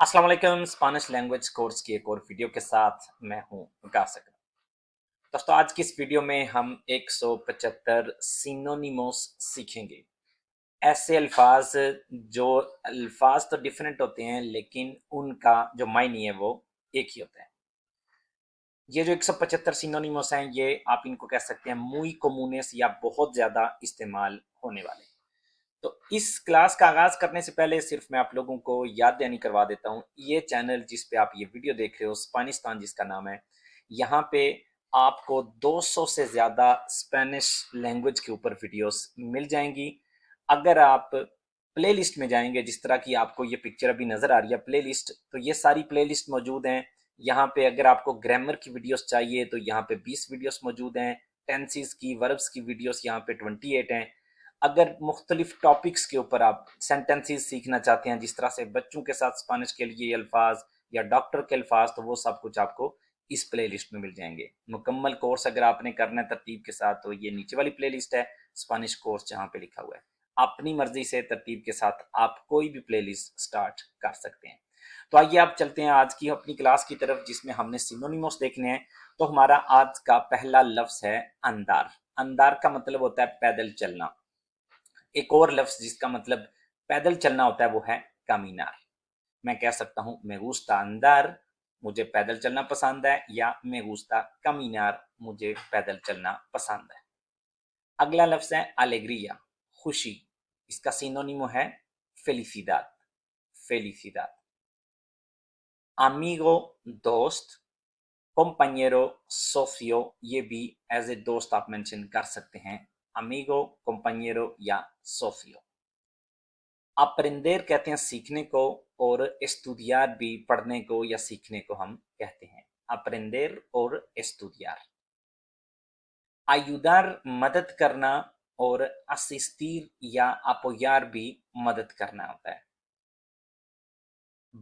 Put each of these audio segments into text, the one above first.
अस्सलाम वालेकुम। Spanish language course की एक और वीडियो के साथ मैं हूं गासिक। दोस्तों, आज की इस वीडियो में हम 175 सिनोनिमोस सीखेंगे। ऐसे अल्फाज जो अल्फाज तो डिफरेंट होते हैं लेकिन उनका जो मायने है वो एक ही होता है। ये जो 175 सिनोनिमोस हैं ये आप इनको कह सकते हैं muy comunes या बहुत ज़्यादा इस्तेमाल होने वाले। तो इस क्लास का आगाज करने से पहले सिर्फ मैं आप लोगों को याद दहानी करवा देता हूँ, ये चैनल जिस पे आप ये वीडियो देख रहे हो, स्पेनिस्तान जिसका नाम है, यहाँ पे आपको 200 से ज़्यादा स्पेनिश लैंग्वेज के ऊपर वीडियोस मिल जाएंगी। अगर आप प्ले लिस्ट में जाएंगे, जिस तरह की आपको ये पिक्चर अभी नज़र आ रही है प्ले लिस्ट, तो ये सारी प्ले लिस्ट मौजूद हैं। यहाँ पे अगर आपको ग्रामर की वीडियोस चाहिए तो यहाँ पे 20 वीडियोस मौजूद हैं। टेंसेस की, वर्ब्स की वीडियोस यहाँ पे 28 हैं। अगर मुख्तलिफ टॉपिक्स के ऊपर आप सेंटेंसेस सीखना चाहते हैं, जिस तरह से बच्चों के साथ स्पेनिश के लिए अल्फाज या डॉक्टर के अल्फाज, तो वो सब कुछ आपको इस प्ले लिस्ट में मिल जाएंगे। मुकम्मल कोर्स अगर आपने करना है तरतीब के साथ तो ये नीचे वाली प्ले लिस्ट है, स्पेनिश कोर्स जहाँ पे लिखा हुआ है। अपनी मर्जी से तरतीब के साथ आप कोई भी प्ले लिस्ट स्टार्ट कर सकते हैं। तो आइए आप चलते हैं आज की अपनी क्लास की तरफ, जिसमें हमने सिनोनिमोस देखने हैं। तो हमारा आज का पहला लफ्ज है अंदार। अंदार का मतलब होता है पैदल चलना। एक और लफ्ज जिसका मतलब पैदल चलना होता है वो है कामिनार। मैं कह सकता हूं me gusta andar, मुझे पैदल चलना पसंद है, या me gusta caminar, मुझे पैदल चलना पसंद है। अगला लफ्ज है alegría, खुशी। इसका सिनोनिमो है felicidad, felicidad। amigo, दोस्त। compañero, socio, ये भी एज ए दोस्त आप मेंशन कर सकते हैं, amigo, compañero या socio। अप्रेंदेर कहते हैं सीखने को, और estudiar भी पढ़ने को या सीखने को हम कहते हैं। अप्रेंदेर और estudiar। ayudar मदद करना, और asistir या apoyar भी मदद करना होता है।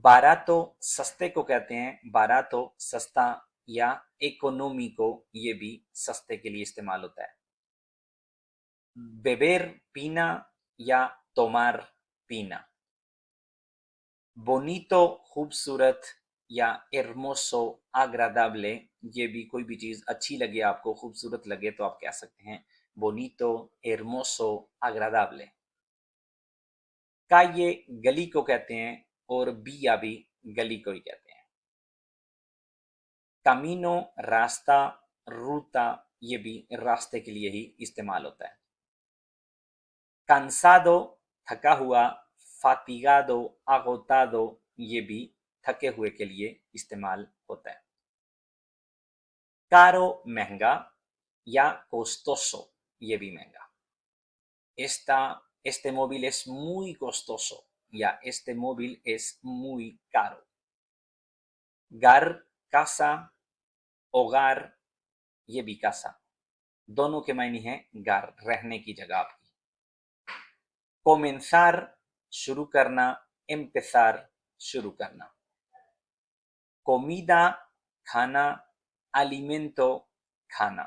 बारातो सस्ते को कहते हैं, बारातो सस्ता, या इकोनॉमी को, ये भी सस्ते के लिए इस्तेमाल होता है। बेबेर पीना, या तोमार पीना। बोनीतो खूबसूरत, या hermoso agradable, ये भी कोई भी चीज अच्छी लगे आपको, खूबसूरत लगे, तो आप कह सकते हैं bonito, hermoso, agradable। काये गली को कहते हैं, और बिया भी गली को ही कहते हैं। कामिनो रास्ता, रूता ये भी रास्ते के लिए ही इस्तेमाल होता है। cansado थका हुआ, fatigado, agotado ये भी थके हुए के लिए इस्तेमाल होता है। caro महंगा, या costoso ये भी महंगा। este móvil es muy costoso, या este móvil es muy caro। घर, casa, hogar ये भी casa, दोनों के मायने हैं घर, रहने की जगह आपकी। comenzar शुरू करना, empezar शुरू करना। comida खाना, alimento खाना।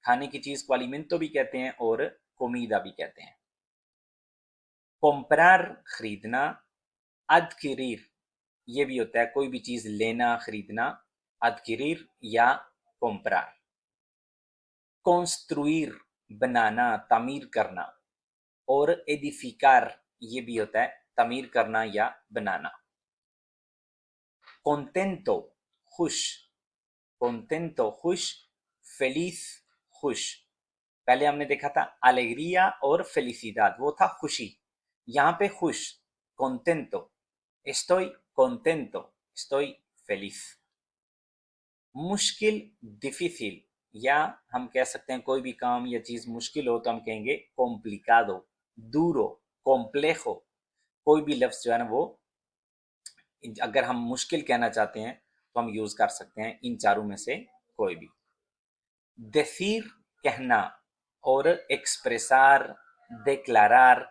खाने की चीज को alimento भी कहते हैं और comida भी कहते हैं। comprar खरीदना, adquirir ये भी होता है कोई भी चीज लेना, खरीदना, adquirir या comprar। construir बनाना, तामीर करना, और edificar ये भी होता है तामीर करना या बनाना। contento खुश, contento खुश, feliz खुश। पहले हमने देखा था alegría और felicidad, वो था खुशी। यहाँ पे खुश, contento, estoy contento, estoy feliz। मुश्किल, difícil, या हम कह सकते हैं कोई भी काम या चीज मुश्किल हो तो हम कहेंगे complicado, duro, complejo। कोई भी लफ्ज जो है ना वो, अगर हम मुश्किल कहना चाहते हैं तो हम यूज कर सकते हैं इन चारों में से कोई भी। decir कहना, और expresar, declarar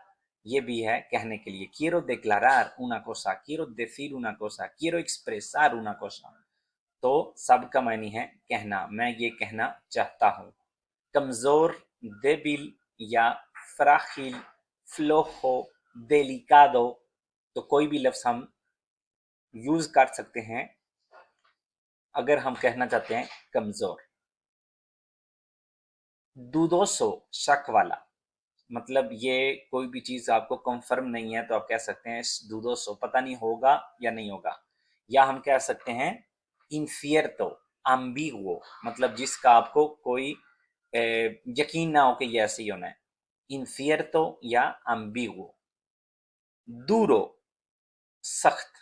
ये भी है कहने के लिए। quiero declarar una cosa, quiero decir una cosa, quiero expresar una cosa, तो सबका मायने है कहना, मैं ये कहना चाहता हूं। कमजोर, débil या frágil, flojo, delicado, तो कोई भी लफ्ज हम यूज कर सकते हैं अगर हम कहना चाहते हैं कमजोर। दुदोसो, शक वाला, मतलब ये कोई भी चीज आपको कंफर्म नहीं है तो आप कह सकते हैं दुदोसो, पता नहीं होगा या नहीं होगा। या हम कह सकते हैं इनफियर्तो, ambiguo, मतलब जिसका आपको कोई यकीन ना हो कि ये ऐसे ही होना है। इनफियर्तो या ambiguo। दूरो, सख्त।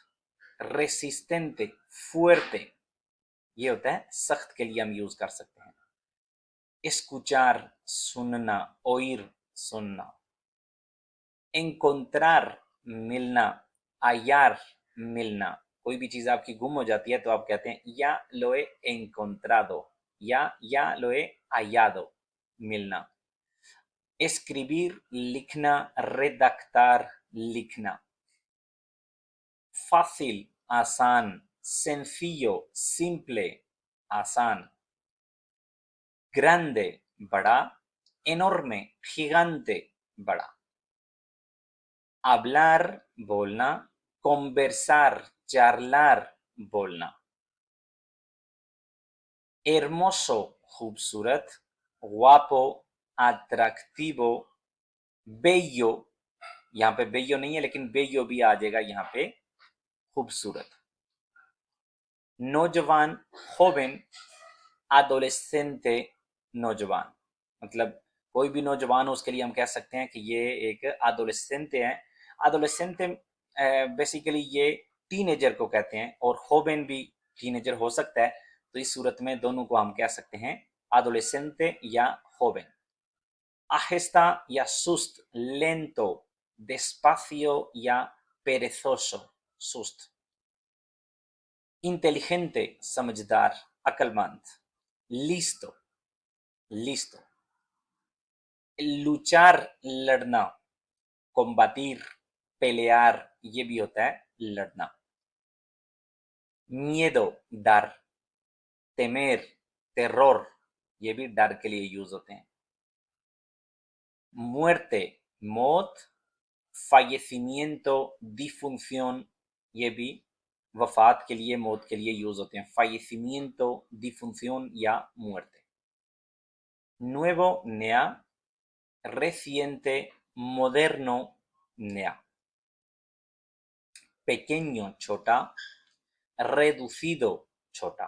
रेसिस्टेंटे, fuerte, ये होता है सख्त के लिए हम यूज कर सकते हैं। escuchar, सुनना, oír, सुनना। encontrar, मिलना, hallar, मिलना। कोई भी चीज आपकी गुम हो जाती है तो आप कहते हैं या lo he encontrado, या lo he hallado, मिलना। escribir, लिखना, redactar, लिखना। fácil, आसान। sencillo, simple, आसान। grande, बड़ा। enorme, gigante, बड़ा। hablar, बोलना। conversar, charlar, बोलना। hermoso, खूबसूरत। guapo, atractivo। bello, यहाँ पे bello नहीं है लेकिन bello भी आ जाएगा यहाँ पे, खूबसूरत। नौजवान, joven। adolescente, नौजवान, मतलब कोई भी नौजवान हो उसके लिए हम कह सकते हैं कि ये एक adolescente है। adolescente बेसिकली ये टीनेजर को कहते हैं, और joven भी टीनेजर हो सकता है, तो इस सूरत में दोनों को हम कह सकते हैं adolescente या joven। ahesta या सुस्त। lento, despacio या perezoso, सुस्त। inteligente, समझदार, अक्लमंद। listo, listo। luchar, लड़ना। combatir, pelear, ये भी होता है लड़ना। miedo, डर। temer, terror, ये भी डर के लिए यूज होते हैं। muerte, मौत। fallecimiento, difunción, ये भी वफात के लिए, मौत के लिए यूज होते हैं। fallecimiento, difunción या muerte। nuevo, नया। reciente, moderno, नया। pequeño, छोटा। reducido, छोटा।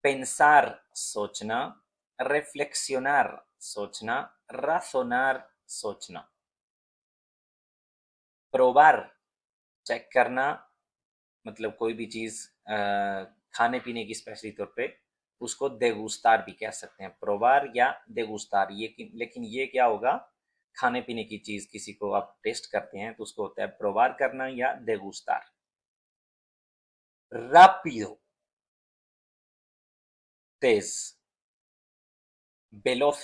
pensar, सोचना। reflexionar, सोचना। razonar, सोचना। probar, चेक करना, मतलब कोई भी चीज खाने पीने की स्पेशली तौर पे, उसको देगुस्तार भी कह सकते हैं। प्रोबार या देगुस्तार, ये लेकिन ये क्या होगा, खाने पीने की चीज किसी को आप टेस्ट करते हैं तो उसको होता है प्रोबार करना या देगुस्तार। रापिडो, तेज। veloz,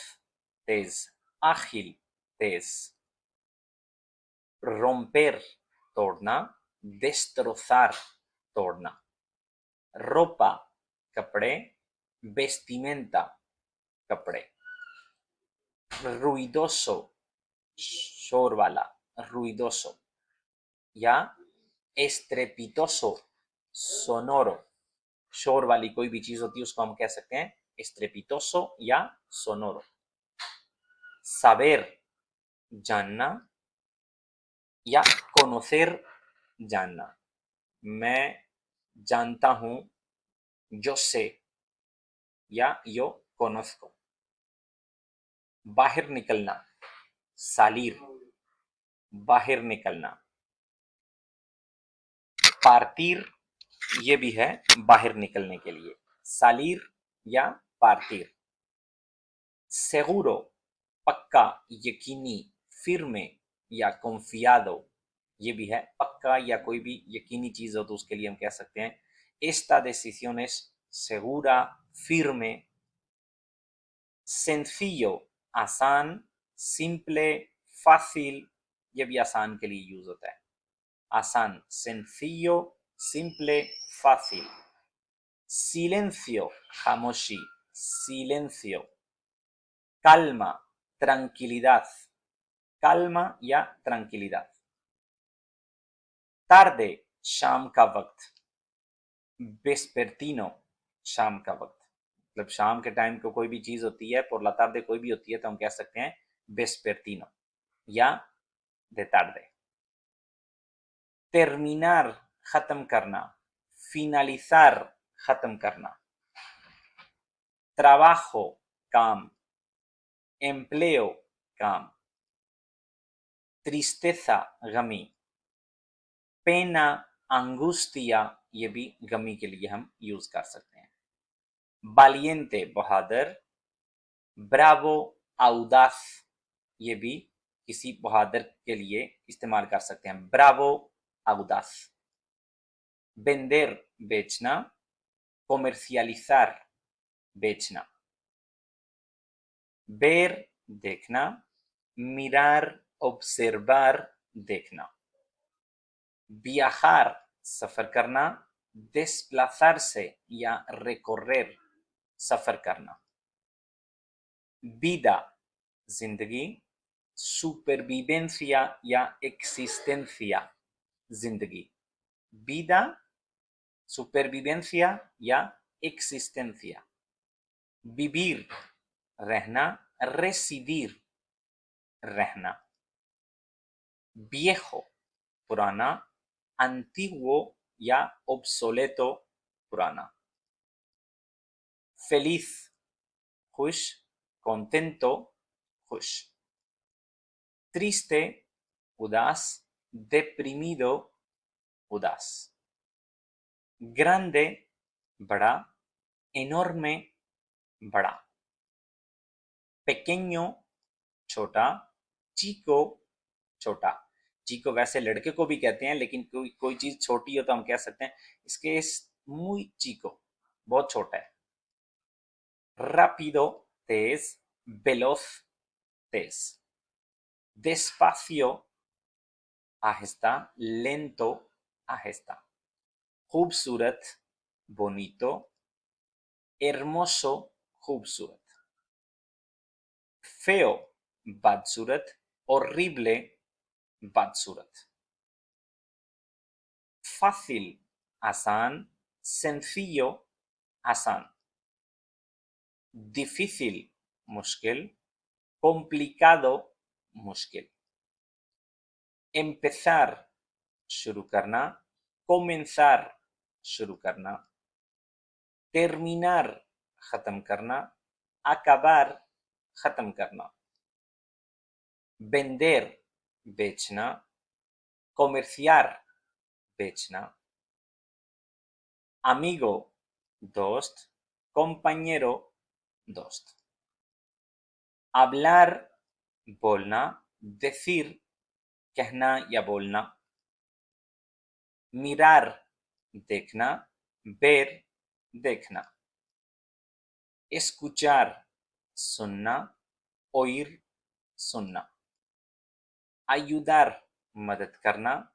तेज। ágil, तेज। romper, तोड़ना। destrozar, तोड़ना। ropa, कपड़े। vestimenta, कपड़े। ruidoso, शोर वाला, ruidoso। या estrepitoso, sonoro, शोर वाली कोई भी चीज होती है उसको हम कह सकते हैं estrepitoso या sonoro। saber, जानना, या conocer, जानना। मैं जानता हूं, yo sé, या yo conozco। बाहर निकलना, salir, बाहर निकलना। partir, ये भी है बाहर निकलने के लिए, salir या partir। seguro, पक्का, यकीनी। firme या confiado, ये भी है पक्का या कोई भी यकीनी चीज हो तो उसके लिए हम कह सकते हैं esta decisión es segura, firme। sencillo, आसान। simple, fácil, ये भी आसान के लिए यूज होता है। आसान, sencillo, simple, fácil। silencio, खामोशी, silencio। calma, tranquilidad, calma या tranquilidad। tarde, शाम का वक्त, vespertino, शाम का वक्त। मतलब शाम के टाइम को कोई भी चीज होती है, por la tarde कोई भी होती है, तो हम कह सकते हैं vespertino या de tarde। terminar, खत्म करना, finalizar, खत्म करना। trabajo, काम, empleo, काम। tristeza, गमी, pena, angustia, ये भी गमी के लिए हम यूज कर सकते हैं। valiente, बहादुर, ब्रावो, audaz, ये भी किसी बहादुर के लिए इस्तेमाल कर सकते हैं। Bravo, audaz। vender, बेचना, comercializar, बेचना। ver, देखना, mirar, observar, देखना। viajar, सफर करना, desplazarse या recorrer, सफर करना। vida, जिंदगी, supervivencia या existencia, जिंदगी। vida, supervivencia या existencia। vivir, रहना, residir, रहना। viejo, पुराना, antiguo या obsoleto, पुराना। feliz, खुश, contento, खुश। triste, उदास, deprimido, उदास। grande, बड़ा, enorme, बड़ा। pequeño, छोटा, chico, छोटा। chico वैसे लड़के को भी कहते हैं, लेकिन कोई कोई चीज छोटी हो तो हम कह सकते हैं इसके muy chico, बहुत छोटा है। rápido, तेज, veloz, तेज। despacio, आहिस्ता, lento, आहिस्ता। खूबसूरत, bonito, hermoso, खूबसूरत। feo, बदसूरत, horrible, बदसूरत। fácil, आसान, sencillo, आसान। difícil, मुश्किल, complicado, मुश्किल। empezar, शुरू करना, comenzar, शुरू करना। terminar, खत्म करना, acabar, खत्म करना। vender, बेचना, comerciar, बेचना। amigo, दोस्त, compañero, दोस्त। hablar, बोलना, decir, कहना या बोलना। mirar, देखना, ver, देखना। escuchar, सुनना, oír, सुनना। ayudar, मदद करना,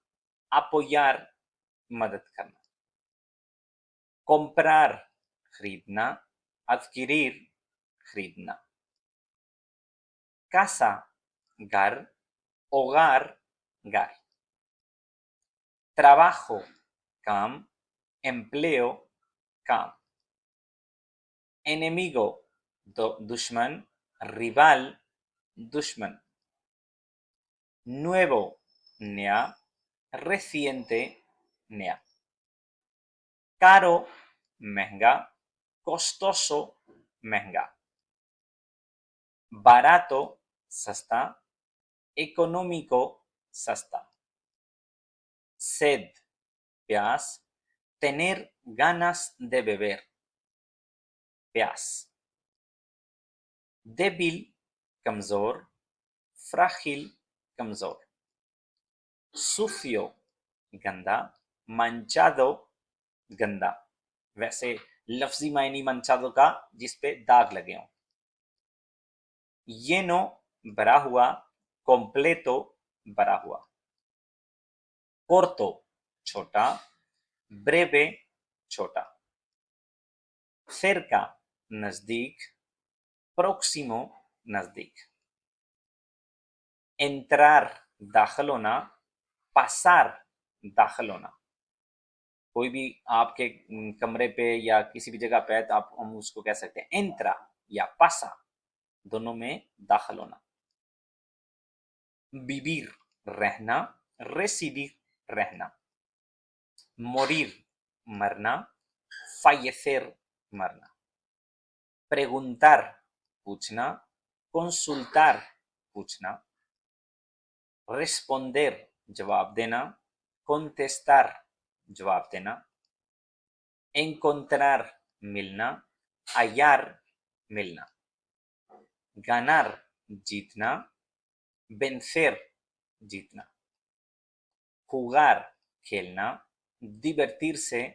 apoyar, मदद करना। comprar, खरीदना, adquirir, खरीदना। casa, घर, hogar, घर। trabajo, काम, empleo, काम। enemigo, दुश्मन, rival, दुश्मन। nuevo, नया, reciente, नया। caro, महंगा, costoso, महंगा। barato, सस्ता, económico, सस्ता। sed, प्यास, tener ganas de beber, प्यास। débil, कमजोर, frágil, कमजोर। sucio, गंदा, manchado, गंदा। वैसे लफ्जी मायनी manchado का जिसपे दाग लगे हों। lleno, भरा हुआ, completo, भरा हुआ। corto, छोटा, breve, छोटा। cerca, नजदीक, próximo, नजदीक। entrar, दाखिल होना, pasar, दाखिल होना। कोई भी आपके कमरे पे या किसी भी जगह पे है तो आप हम उसको कह सकते हैं एंट्रा या पासा, दोनों में दाखिल होना। विविर रहना, रेसिडिर रहना, मोरिर मरना, fallecer मरना, preguntar पूछना, consultar पूछना, responder जवाब देना, contestar जवाब देना, encontrar मिलना, hallar मिलना, ganar जीतना, vencer जीतना, jugar खेलना, divertirse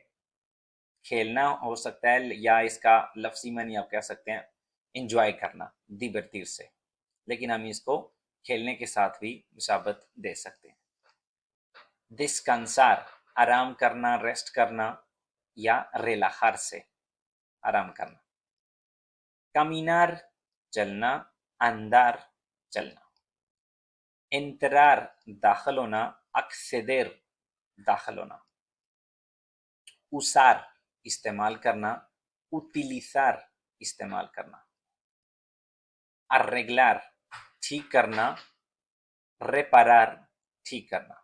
खेलना हो सकता है या इसका लफ्ज़ी मानी आप कह सकते हैं इंजॉय करना, divertirse, लेकिन हम इसको खेलने के साथ भी मुशाबत दे सकते हैं। descansar आराम करना, रेस्ट करना या relajarse आराम करना। caminar चलना, andar चलना। entrar दाखिल होना, acceder दाखिल होना। usar इस्तेमाल करना, utilizar इस्तेमाल करना। arreglar ठीक करना, reparar ठीक करना।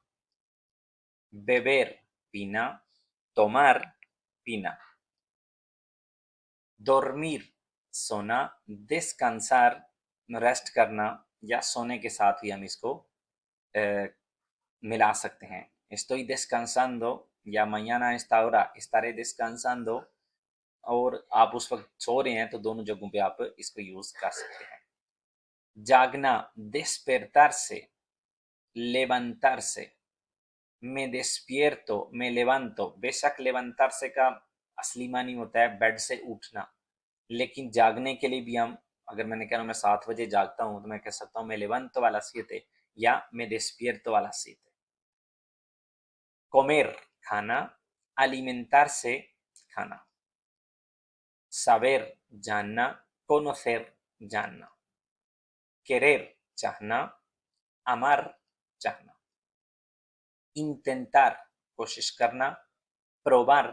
beber पीना, tomar पीना। dormir सोना, descansar रेस्ट करना या सोने के साथ भी हम इसको मिला सकते हैं। estoy descansando या mañana a esta hora estaré descansando, और आप उस वक्त सो रहे हैं तो दोनों जगहों पे आप इसको यूज कर सकते हैं। जागना, despertarse levantarse, me despierto me levanto, बेशक levantarse का असली मानी होता है बेड से उठना, लेकिन जागने के लिए भी हम, अगर मैंने कहा मैं 7 बजे जागता हूँ तो मैं कह सकता हूँ me levanto a las 7 या me despierto a las 7। comer खाना, alimentarse खाना। saber जानना, conocer जानना। querer चाहना, amar चाहना। intentar कोशिश करना, probar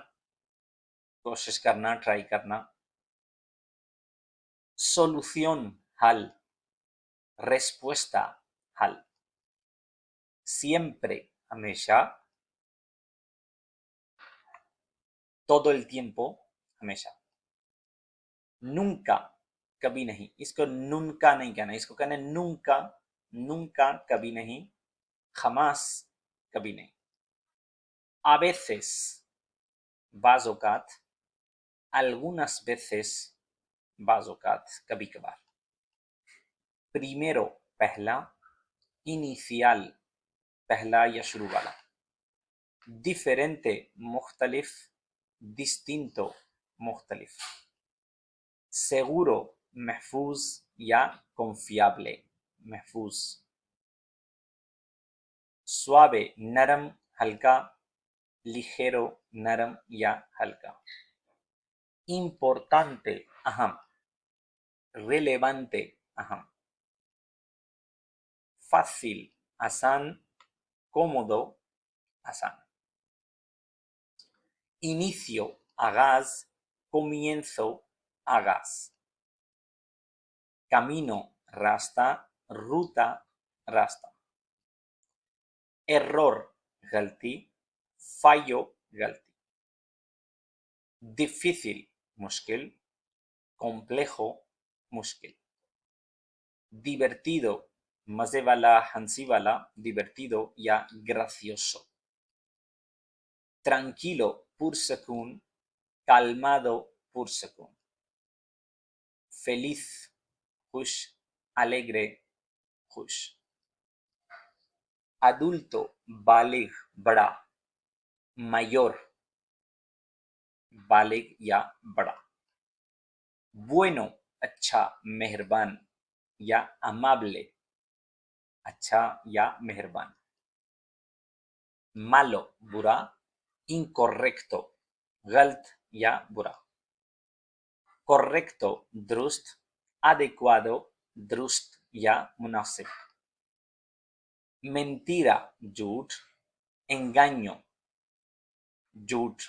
कोशिश करना, ट्राई करना। solución हल, respuesta हल। siempre हमेशा, todo el tiempo हमेशा। nunca कभी नहीं, इसको nunca नहीं कहना, इसको कहना nunca, nunca कभी नहीं, jamás कभी नहीं। a veces बाज़ औक़ात, algunas veces बाज़ औक़ात कभी कभार। primero पहला, inicial पहला या शुरू वाला। diferente मुख्तलिफ, distinto मुख्तलिफ। seguro महफूज या confiable महफूज। suave नरम हल्का, ligero नरम या हल्का। importante अहम, relevante अहम। fácil आसान, cómodo आसान। inicio आगाज, comienzo आगाज। camino रास्ता, ruta रास्ता। error गलती, fallo गलती। difícil मुश्किल, complejo मुश्किल। divertido मजे वाला, हंसी वाला, divertido या gracioso। tranquilo पुरसकून, calmado पुरसकून। feliz खुश, alegre खुश। adulto बालिग बड़ा, mayor बालिग या बड़ा। bueno अच्छा मेहरबान या amable अच्छा या मेहरबान। malo बुरा, incorrecto गलत या बुरा। correcto दुरुस्त, adecuado दुरुस्त या मुनासिब। mentira झूठ, engaño झूठ,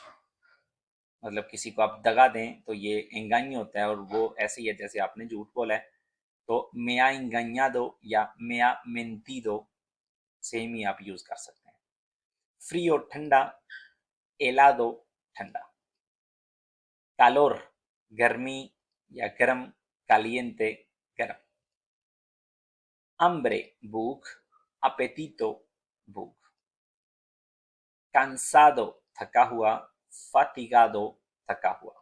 मतलब किसी को आप दगा दें तो ये engaño होता है और वो ऐसे ही है जैसे आपने झूठ बोला है। तो me ha engañado या me ha mentido सेम ही आप यूज कर सकते हैं। फ्रीओ ठंडा, helado ठंडा। calor गर्मी या गर्म, caliente गर्म। hambre भूख, apetito भूख। cansado थका हुआ, fatigado थका हुआ।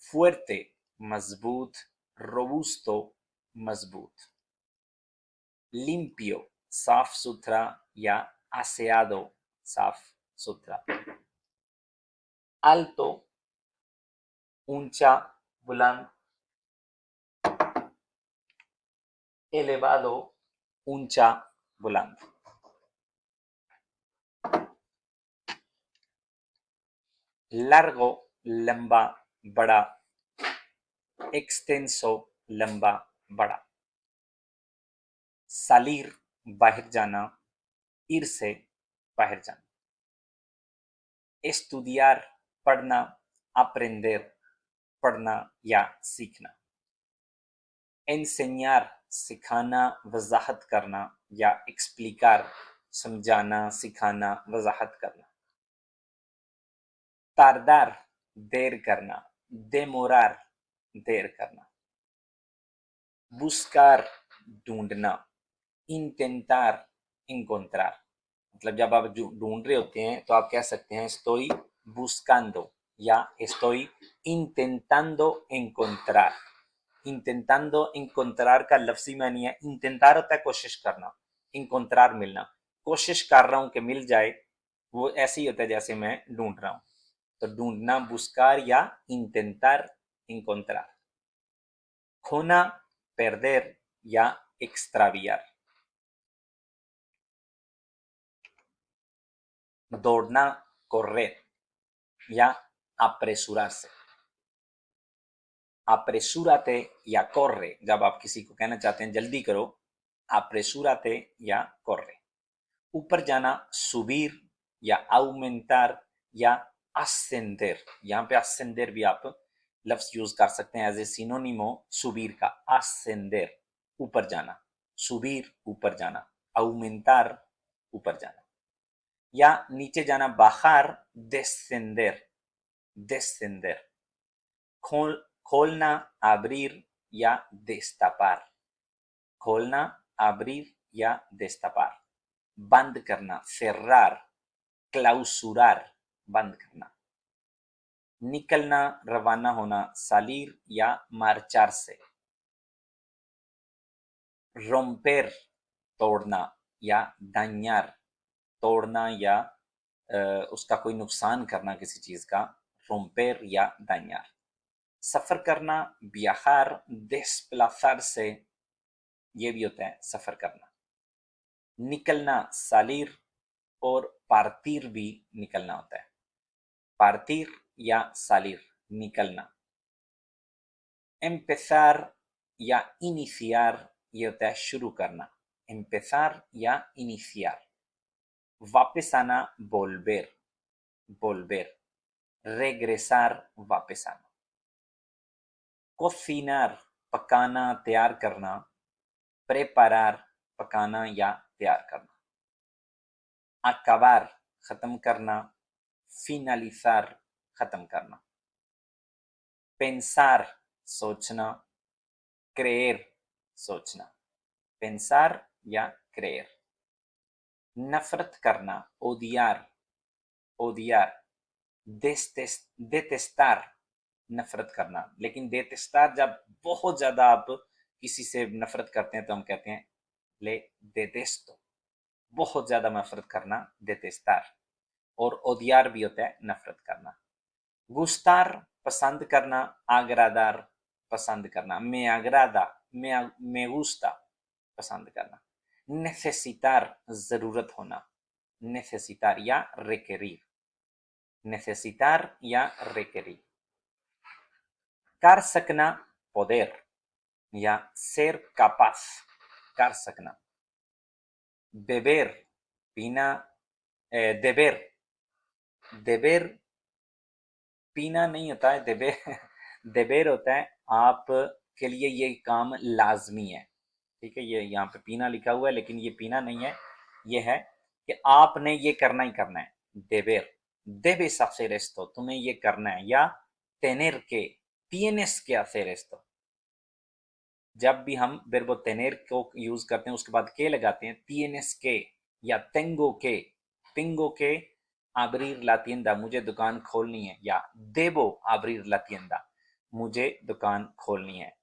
fuerte मजबूत, robusto मजबूत। limpio साफ सुथरा या aseado साफ सुथरा। alto ऊंचा, बुलंद। elevado ऊंचा, बुलंद। largo लंबा, बड़ा। extenso लंबा, बड़ा। salir बाहर जाना, irse बाहर जाना। estudiar पढ़ना, aprender पढ़ना या सीखना। enseñar सिखाना, वजाहत करना या explicar समझाना, सिखाना, वजाहत करना। tardar देर करना, demorar देर करना। buscar ढूंढना, intentar encontrar, मतलब जब आप ढूंढ रहे होते हैं तो आप कह सकते हैं estoy buscando या estoy intentando encontrar। intentando encontrar का लफ्जी मानी है, intentar होता है कोशिश करना, encontrar मिलना। कोशिश कर रहा हूं कि मिल जाए, वो ऐसे ही होता है जैसे मैं ढूंढ रहा हूं। तो ढूंढना buscar या intentar encontrar। खोना perder या extraviar। दौड़ना correr या apresurarse। apresúrate या corre, जब आप किसी को कहना चाहते हैं जल्दी करो, apresúrate या corre। ऊपर जाना subir या aumentar या ascender। यहाँ पे ascender भी आप लफ्ज यूज कर सकते हैं एज ए सिनोनिमो subir का, ascender ऊपर जाना, subir ऊपर जाना, aumentar ऊपर जाना। या नीचे जाना bajar descender, descender। खोलना abrir या destapar, खोलना abrir या destapar। बंद करना cerrar, clausurar बंद करना। निकलना रवाना होना salir या marcharse। romper तोड़ना या dañar तोड़ना या उसका कोई नुकसान करना किसी चीज का, romper या dañar। सफर करना viajar, desplazarse ये भी होता है सफर करना। निकलना salir और partir भी निकलना होता है, partir या salir निकलना। empezar या iniciar ये होता है शुरू करना, empezar या iniciar। वापस आना volver, volver। regresar वापस आना। cocinar पकाना, तैयार करना, preparar पकाना या तैयार करना। acabar खत्म करना, finalizar खत्म करना। pensar सोचना, creer सोचना, pensar या creer। नफरत करना odiar, odiar। detestar नफरत करना, लेकिन detestar जब बहुत ज्यादा आप किसी से नफरत करते हैं तो हम कहते हैं ले detesto, बहुत ज्यादा नफरत करना detestar। और odiar भी होता है नफरत करना। gustar पसंद करना, agradar पसंद करना, me agrada, me gusta पसंद करना। necesitar जरूरत होना, necesitar या requerir, necesitar या requerir। कर सकना poder या ser capaz, कर सकना। beber पीना, deber देबेर पीना नहीं होता है, देबेर देबेर होता है आप के लिए ये काम लाजमी है। ठीक है, ये यहाँ पे पीना लिखा हुआ है लेकिन ये पीना नहीं है, ये है कि आपने ये करना ही करना है। देबेर, debes hacer esto, तुम्हें ये करना है। या tener que, tienes que hacer esto। जब भी हम verbo tener को यूज करते हैं उसके बाद के लगाते हैं, tienes que या tengo que abrir la tienda, मुझे दुकान खोलनी है। या debo abrir la tienda, मुझे दुकान खोलनी है,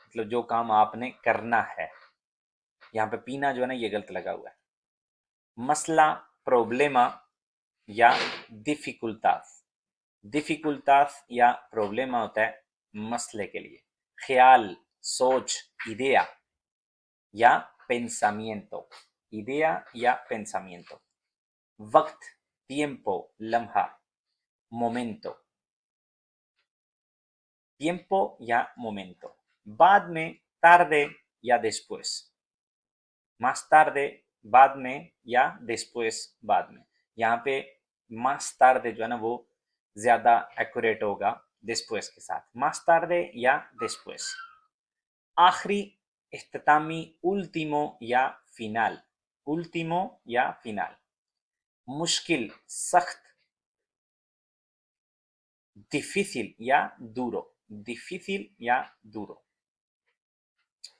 मतलब जो काम आपने करना है। यहाँ पे पीना जो है ना ये गलत लगा हुआ है। मसला, प्रोब्लेमा या डिफिकुल्टास। डिफिकुल्टास या प्रोब्लेमा होता है मसले के लिए। ख्याल, सोच, idea या pensamiento, idea या pensamiento। वक्त, tiempo, लम्हा, momento, tiempo या momento। बाद में, tarde या después, más tarde बाद में या después बाद में। यहाँ पे más tarde जो है ना वो ज्यादा एक्यूरेट होगा después के साथ, más tarde या después। आखिरी, इख्तितामी, último या final, último या final। मुश्किल, सख्त, difícil या duro, difícil या duro।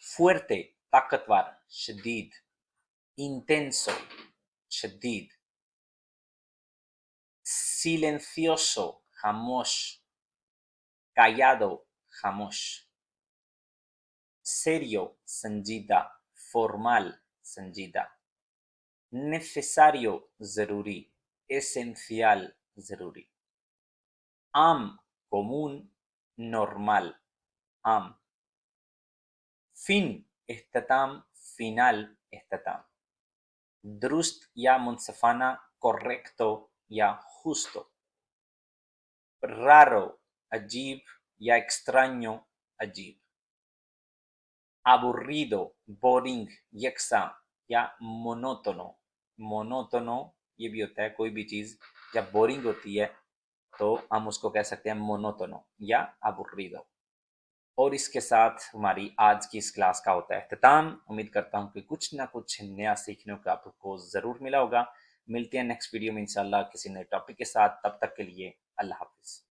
fuerte, ताकतवर, शदीद, intenso, शदीद। silencioso, खामोश, callado, खामोश। serio, संजीदा, formal, संजीदा। necesario, जरूरी, esencial, जरूरी। आम, común, normal, आम। fin, इख्तिताम, final, इख्तिताम। दुरुस्त या मुनसफाना, correcto या justo। raro, अजीब या extraño, अजीब। aburrido, boring, यकसा या monótono, monótono ये भी होता है कोई भी चीज जब बोरिंग होती है तो हम उसको कह सकते हैं मोनोटोनो या aburrido। और इसके साथ हमारी आज की इस क्लास का होता है अख्तिताम। उम्मीद करता हूँ कि कुछ ना कुछ नया सीखने को आपको ज़रूर मिला होगा। मिलते हैं नेक्स्ट वीडियो में इंशाल्लाह किसी नए टॉपिक के साथ। तब तक के लिए अल्लाह हाफिज़।